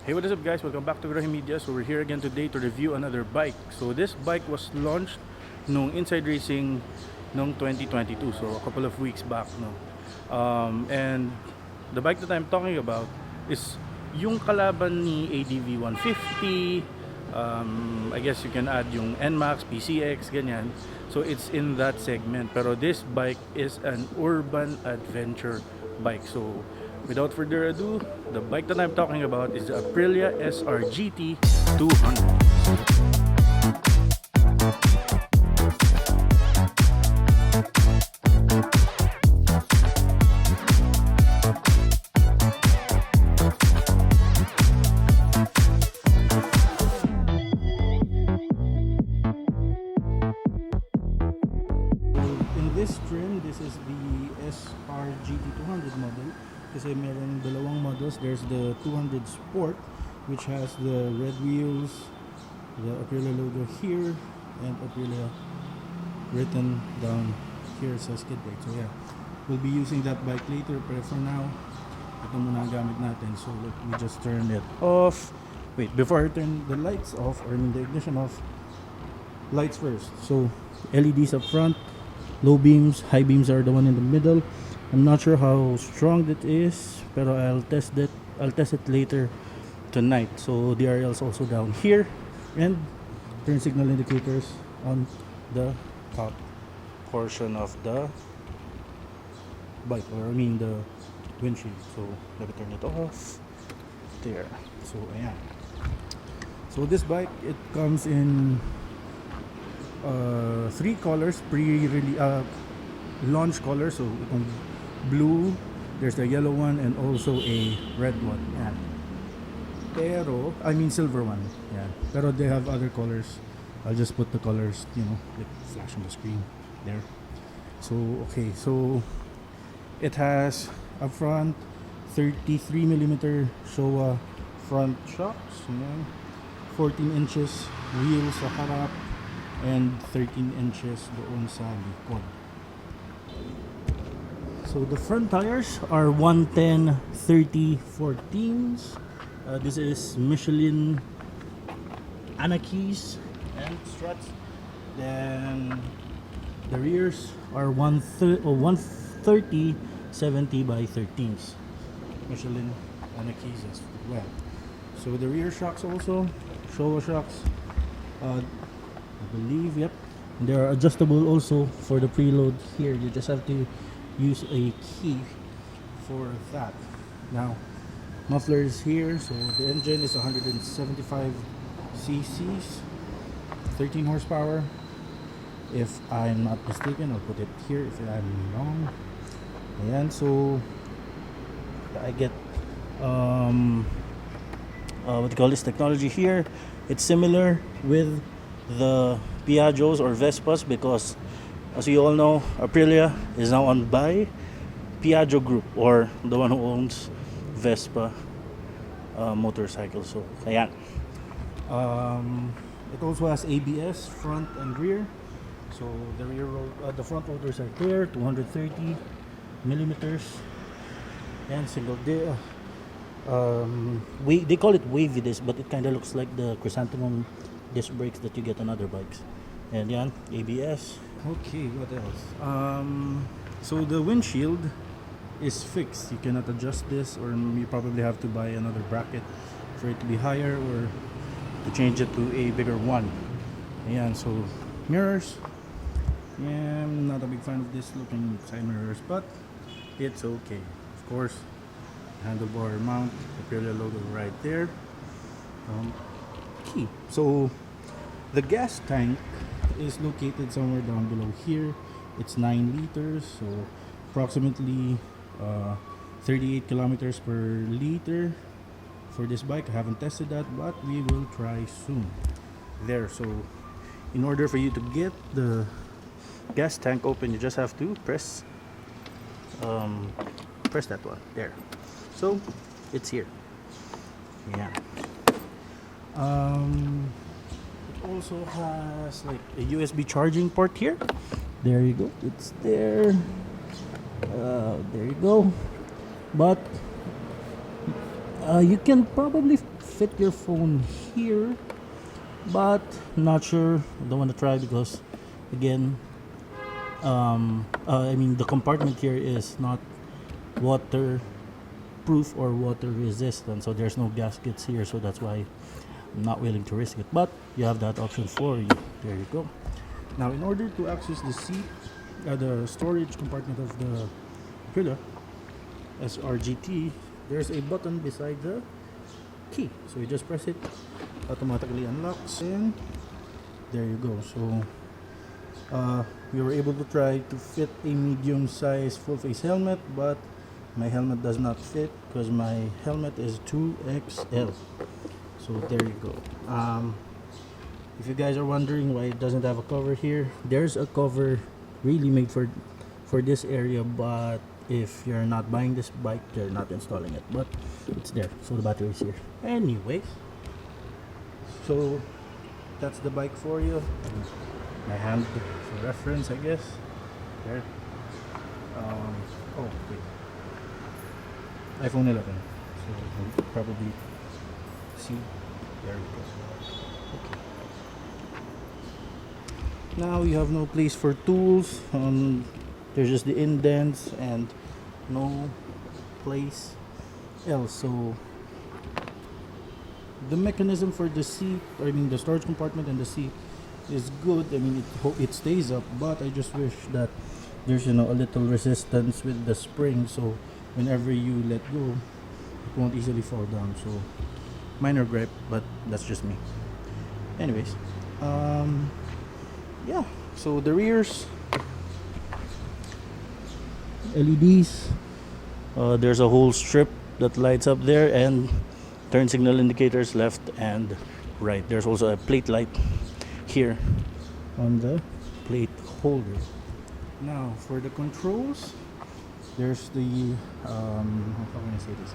Hey, what is up guys? Welcome back to Garahe Media. So we're here again today to review another bike. So this bike was launched nung Inside Racing nung 2022. So a couple of weeks back, no. And the bike that I'm talking about is yung kalaban ni ADV 150. I guess you can add yung NMAX, PCX, ganyan. So it's in that segment. Pero this bike is an urban adventure bike. So without further ado, the bike that I'm talking about is the Aprilia SRGT 200. In this trim, this is the SRGT 200 model kasi meron dalawang models. There's the 200 Sport which has the red wheels, the Aprilia logo here, and Aprilia written down here sa skid plate. So yeah, we'll be using that bike later, but for now ito muna ang gamit natin. So let me just turn it off. Wait, before I turn the lights off, or the ignition off, lights first. So LEDs up front, low beams, high beams are the one in the middle. I'm not sure how strong that is, pero I'll test it later tonight. So DRL is also down here, and turn signal indicators on the top portion of the bike, or I mean the windshield. So let me turn it off there. So ayan. So this bike, it comes in three colors, launch colors. So itong blue, there's the yellow one, and also a red one. Yan. Pero I mean silver one. Yeah. Pero they have other colors. I'll just put the colors, like flash on the screen there. So okay, so it has up front 33mm Showa front shocks, 14 inches wheels sa harap, and 13 inches doon sa likod. So the front tires are 110 30/14s. This is Michelin Anakis and struts. Then the rears are 130 70/13s. Michelin Anakis as well. So the rear shocks also, Showa shocks. I believe, yep. They are adjustable also for the preload here. You just have to use a key for that. Now, muffler is here. So the engine is 175 cc's, 13 horsepower. If I'm not mistaken, I'll put it here if I'm wrong. And so I get what do you call this technology here. It's similar with the Piaggios or Vespas, because as you all know, Aprilia is now owned by Piaggio Group, or the one who owns Vespa motorcycles. So ayan. It also has ABS front and rear. So the the front rotors are there, 230mm, and single they call it wavy disc, but it kind of looks like the chrysanthemum disc brakes that you get on other bikes. And yan, ABS. Okay, what else? So the windshield is fixed. You cannot adjust this, or you probably have to buy another bracket for it to be higher, or to change it to a bigger one. Ayan, so mirrors. Yeah, I'm not a big fan of this looking side mirrors, but it's okay. Of course, handlebar mount, Aprilia logo right there. Key. So the gas tank is located somewhere down below here. It's 9 liters, so approximately 38 kilometers per liter for this bike. I haven't tested that, but we will try soon. There. So in order for you to get the gas tank open, you just have to press that one there. So it's here. Yeah. It also has like a USB charging port here. There you go. It's there. There you go. But You can probably fit your phone here, but not sure. Don't want to try because, again, I mean the compartment here is not waterproof or water resistant, so there's no gaskets here, so that's why I'm not willing to risk it. But you have that option for you. There you go. Now, in order to access the seat, the storage compartment of the Aprilia SRGT, there's a button beside the key. So you just press it, automatically unlocks, and there you go. So we were able to try to fit a medium-sized full-face helmet, but my helmet does not fit because my helmet is 2XL. So there you go. If you guys are wondering why it doesn't have a cover here, there's a cover really made for this area, but if you're not buying this bike, they're not installing it, but it's there. So the battery is here. Anyways, so that's the bike for you. My hand for reference, I guess. There. Oh wait, iPhone 11. So you can probably see. There we go. Okay. Now you have no place for tools. There's just the indents and no place else. So the mechanism for the seat, I mean the storage compartment and the seat, is good. I mean it stays up, but I just wish that there's a little resistance with the spring, so whenever you let go, it won't easily fall down. So minor gripe, but that's just me. Anyways, yeah. So the rears, LEDs. There's a whole strip that lights up there, and turn signal indicators left and right. There's also a plate light here on the plate holder. Now for the controls, there's the how can I say this?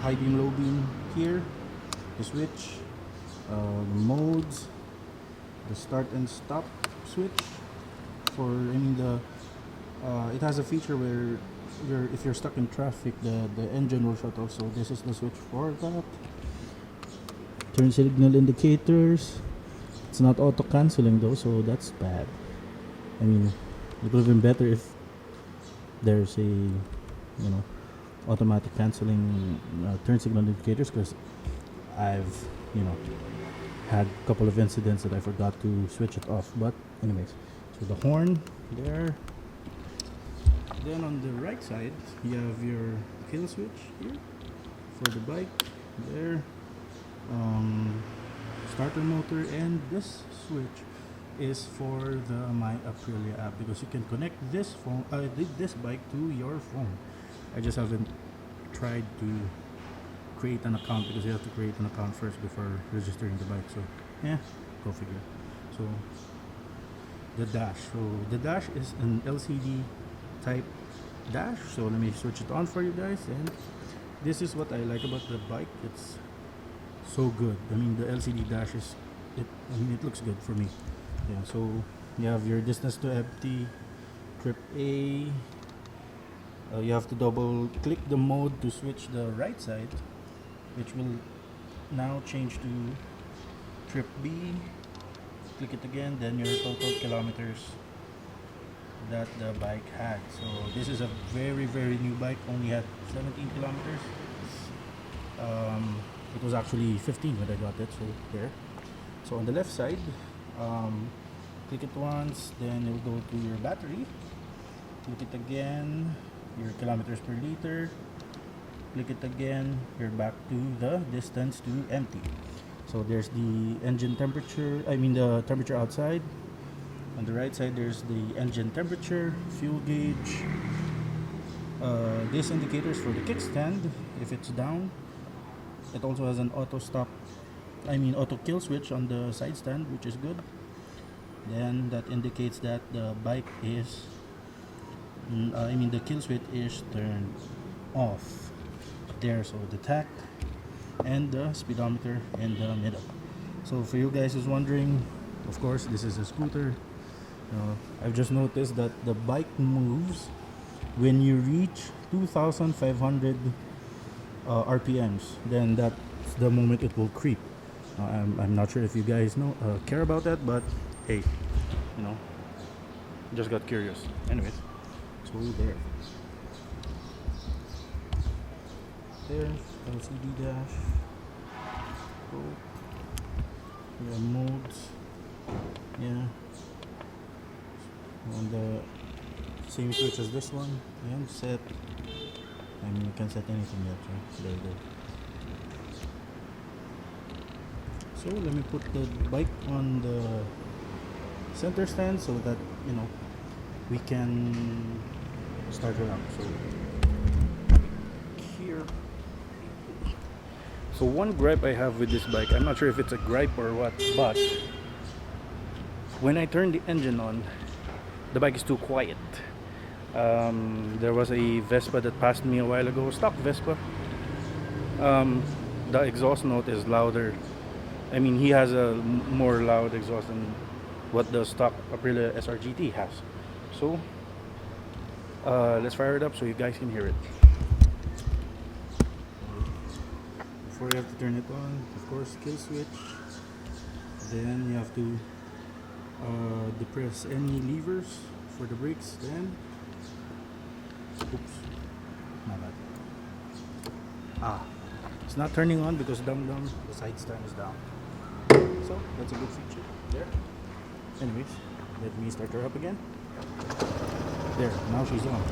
High beam, low beam here. The switch, the modes, the start and stop switch. It has a feature where if you're stuck in traffic, the engine will shut off. So this is the switch for that. Turn signal indicators. It's not auto canceling though, so that's bad. I mean, it would have been better if there's a automatic canceling turn signal indicators, because I've had a couple of incidents that I forgot to switch it off. But anyways, so the horn there. Then on the right side, you have your kill switch here for the bike. There, starter motor, and this switch is for the My Aprilia app, because you can connect this bike to your phone. I just haven't tried to create an account, because you have to create an account first before registering the bike. So yeah, go figure. So the dash. So the dash is an LCD type dash. So let me switch it on for you guys. And this is what I like about the bike. It's so good. I mean, the LCD dash it looks good for me. Yeah. So you have your distance to empty, trip A. You have to double click the mode to switch the right side, which will now change to trip B. Click it again, then your total kilometers that the bike had. So this is a very new bike, only had 17 kilometers. It was actually 15 when I got it. So there. So on the left side, click it once, then you'll go to your battery. Click it again, your kilometers per liter. Click it again, you're back to the distance to empty. So there's the engine temperature, the temperature outside. On the right side, there's the engine temperature, fuel gauge, these indicators for the kickstand if it's down. It also has an auto kill switch on the side stand, which is good. Then that indicates that the bike is, the kill switch is turned off. There, so the tach and the speedometer in the middle. So for you guys who's wondering, of course, this is a scooter. I've just noticed that the bike moves when you reach 2,500 RPMs, then that's the moment it will creep. I'm not sure if you guys know care about that, but hey, you know, just got curious. Anyways, so there, LCD dash. Go. Yeah, modes. Yeah. On the same switch as this one, and set. I mean, you can set anything yet, right? There you go. So let me put the bike on the center stand so that, you know, we can start her up. So here. So one gripe I have with this bike, I'm not sure if it's a gripe or what, but when I turn the engine on, the bike is too quiet. There was a Vespa that passed me a while ago, stock Vespa. The exhaust note is louder. I mean, he has a more loud exhaust than what the stock Aprilia SRGT has. So let's fire it up so you guys can hear it. Before you have to turn it on, of course, kill switch. Then you have to depress any levers for the brakes. Then, oops, not bad. It's not turning on because the side stand is down. So that's a good feature there. Anyways, let me start her up again. There, now she's on.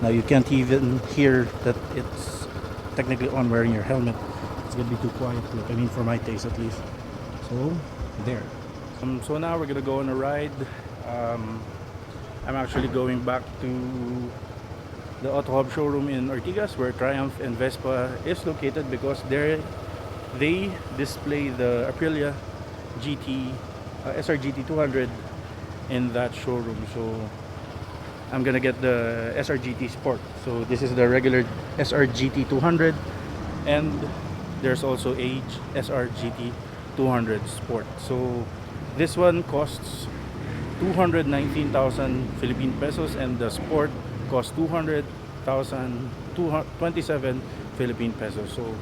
Now you can't even hear that it's technically on wearing your helmet. It's gonna be too quiet, I mean, for my taste at least. So there. So now we're gonna go on a ride. I'm actually going back to the Auto Hub showroom in Ortigas, where Triumph and Vespa is located, because they display the Aprilia GT SRGT 200 in that showroom. So I'm gonna get the SRGT Sport. So this is the regular SRGT 200, and there's also a SRGT 200 Sport. So this one costs 219,000 Philippine pesos, and the Sport costs 227 Philippine pesos. So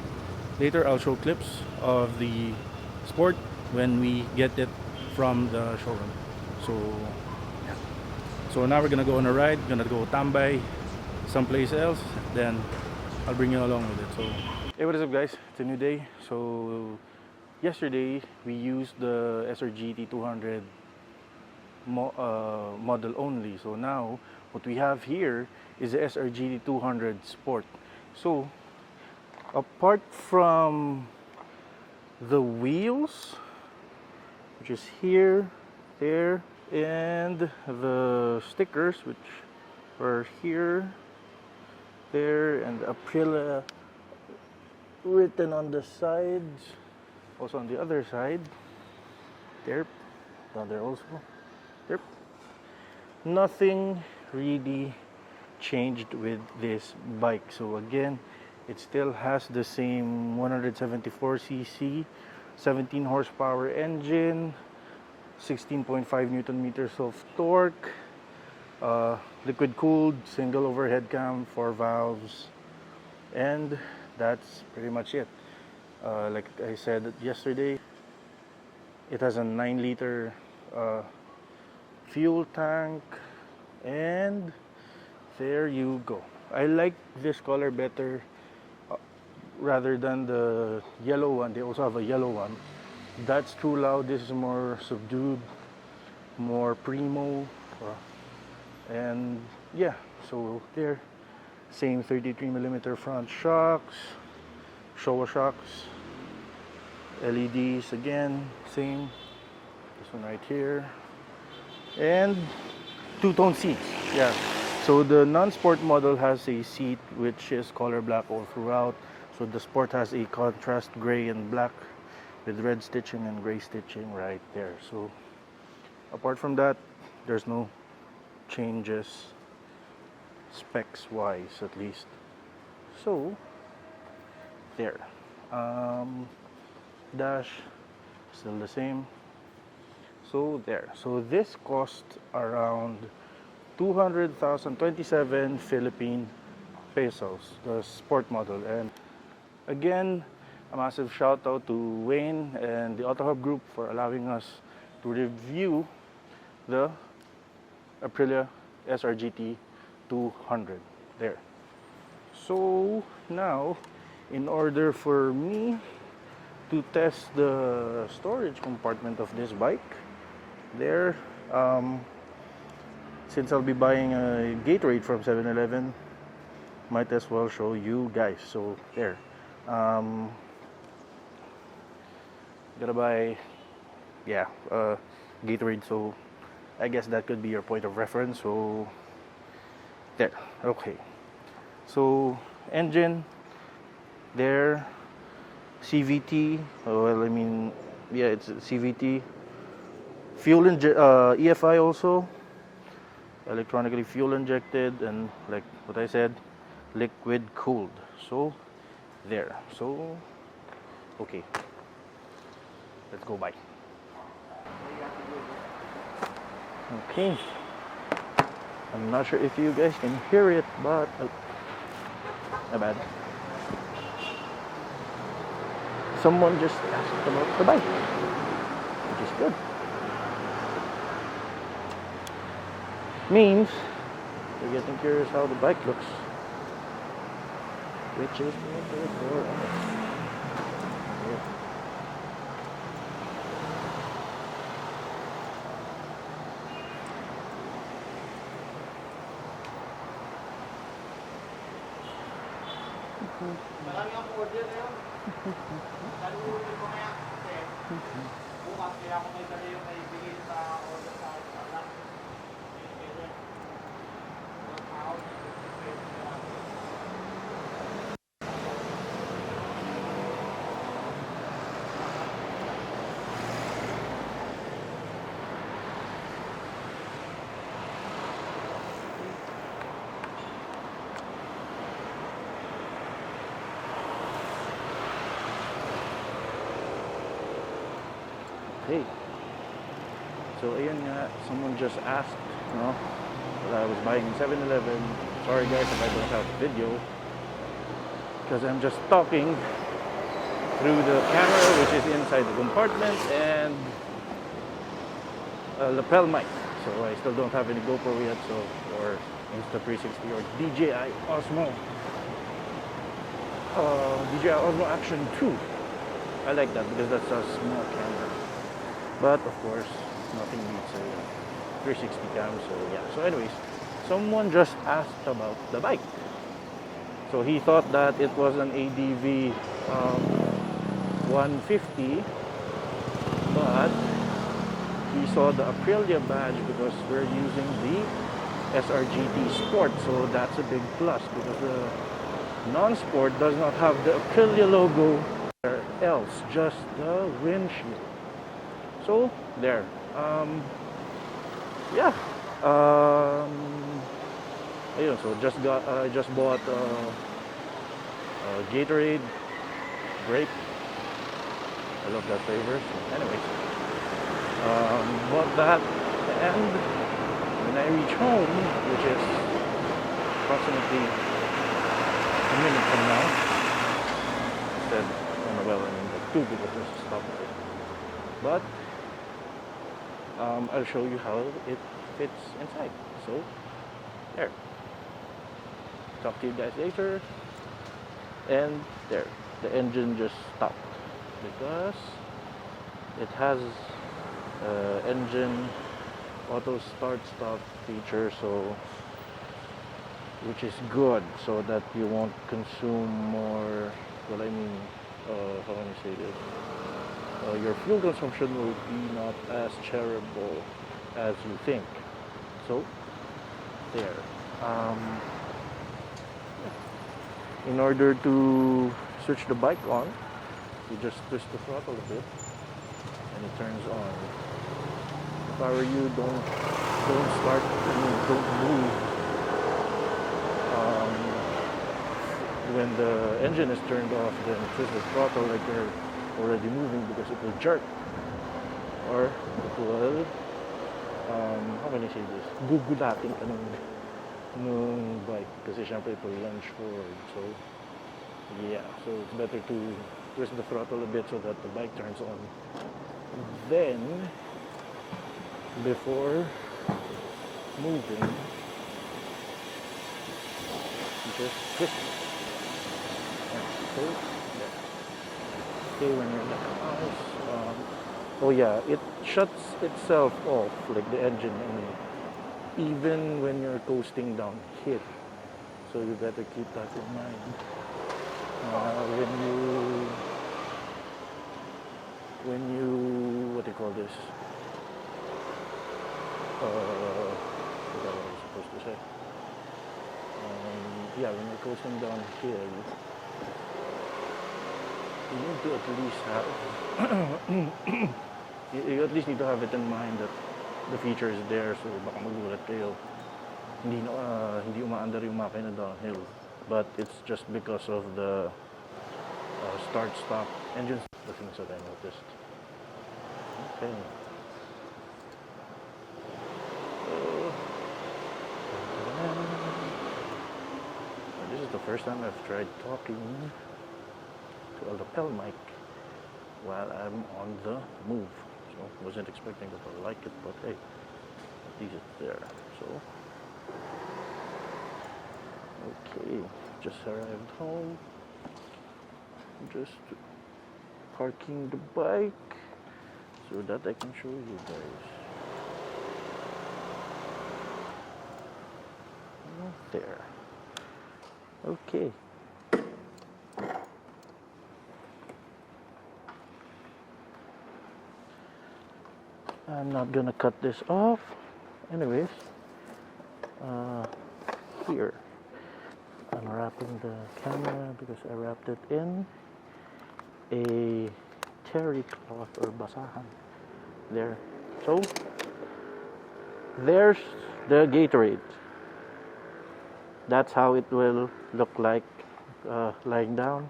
later I'll show clips of the Sport when we get it from the showroom. So yeah. So now we're gonna go on a ride, gonna go tambay someplace else, then I'll bring you along with it. So hey, what is up guys, it's a new day. So yesterday we used the SRGT 200 model only. So now what we have here is the SRGT 200 Sport. So apart from the wheels, which is here, there, and the stickers, which are here, there, and Aprilia written on the sides, also on the other side, there, down there also, there. Nothing really changed with this bike. So again, it still has the same 174cc 17 horsepower engine, 16.5 newton meters of torque, liquid cooled, single overhead cam, 4 valves, and that's pretty much it. Like I said yesterday, it has a 9-liter fuel tank, and there you go. I like this color better rather than the yellow one. They also have a yellow one. That's True Loud. This is more subdued, more primo, and yeah. So there, same 33mm front shocks, Showa shocks, LEDs again, same. This one right here, and two-tone seats. Yeah. So the non-sport model has a seat which is color black all throughout. So the Sport has a contrast gray and black with red stitching and gray stitching right there. So apart from that, there's no changes specs wise, at least. So there. Dash still the same. So there. So this cost around 200,000, 27 Philippine pesos, the sport model. And again, a massive shout out to Wayne and the Auto Hub Group for allowing us to review the Aprilia SRGT 200 there. So now, in order for me to test the storage compartment of this bike there, since I'll be buying a Gatorade from 7-Eleven, might as well show you guys. So there, gotta buy Gatorade, so I guess that could be your point of reference. So there, okay. So engine there, CVT, well, I mean, yeah, it's CVT. Fuel EFI also, electronically fuel injected, and like what I said, liquid cooled. So there, so okay, let's go by. Okay, I'm not sure if you guys can hear it, but not bad. Someone just asked about the bike, which is good. Means you're getting curious how the bike looks, which is good for us. Marami ang order na yun. Kalunin ko kaya kasi bukas kaya ako may dali yung naibigay sa order sa akin. Hey, so ayun nga, someone just asked, that I was buying in 7-Eleven. Sorry guys if I don't have video, because I'm just talking through the camera, which is inside the compartment, and a lapel mic. So I still don't have any GoPro yet, or Insta360 or DJI Osmo. DJI Osmo Action 2. I like that because that's a small camera. But of course, nothing beats a 360 cam. So yeah. So anyways, someone just asked about the bike. So he thought that it was an ADV 150, but he saw the Aprilia badge because we're using the SRGT Sport. So that's a big plus because the non-sport does not have the Aprilia logo or else, just the windshield. So there, yeah. So I just bought Gatorade grape. I love that flavor. So anyways, bought that, and when I reach home, which is approximately a minute from now, instead, well, I mean like 2 because there's a stop. But I'll show you how it fits inside. So there. Talk to you guys later. And there, the engine just stopped because it has engine auto start stop feature, so which is good, so that you won't consume more. Well, I mean, how can I say this? Your fuel consumption will be not as terrible as you think. So there. In order to switch the bike on, you just twist the throttle a bit and it turns on. If I were you, don't start, don't move when the engine is turned off. Then twist the throttle like you're already moving, because it will jerk, or it will how can I say this, gugulating ka ng nung bike kasi syempre ito lunge forward, so yeah, so it's better to twist the throttle a bit so that the bike turns on. Then before moving, you just twist it. So yeah. Okay, when you're in the house, oh yeah, it shuts itself off, like the engine, and even when you're coasting downhill. So you better keep that in mind. When you what do you call this? Forgot what I was supposed to say. Yeah, when you're coasting downhill, you need to at least have you at least need to have it in mind that the feature is there, so baka magulat kayo. Hindi umaandar yung makina downhill, but it's just because of the start-stop engine, the things that I noticed. Okay. This is the first time I've tried talking to a lapel mic while I'm on the move. So wasn't expecting that I'll like it, but hey, at least it's there. So okay, just arrived home. Just parking the bike so that I can show you guys. There. Okay. I'm not gonna cut this off. Anyways, here. Unwrapping the camera because I wrapped it in a terry cloth or basahan. There. So, there's the Gatorade. That's how it will look like lying down.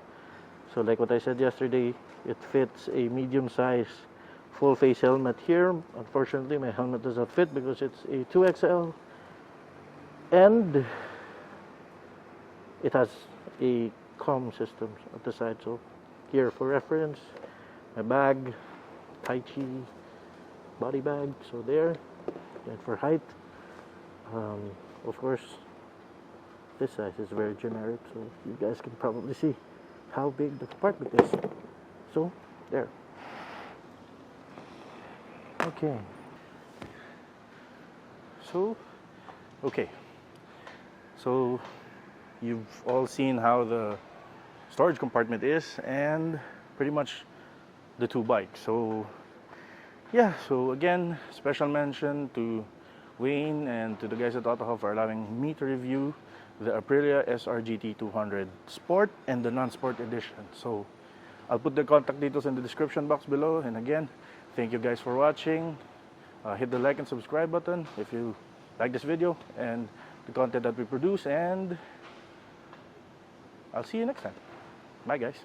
So like what I said yesterday, it fits a medium size full face helmet here. Unfortunately, my helmet does not fit because it's a 2XL, and it has a comm system at the side. So here for reference, my bag, Tai Chi body bag, so there. And for height, of course, this size is very generic, so you guys can probably see how big the compartment is. So there. Okay. So you've all seen how the storage compartment is and pretty much the two bikes. So yeah, so again, special mention to Wayne and to the guys at AutoHub for allowing me to review the Aprilia SRGT 200 Sport and the non-sport edition. So I'll put the contact details in the description box below. And again, thank you guys for watching. Hit the like and subscribe button if you like this video and the content that we produce, and I'll see you next time. Bye guys.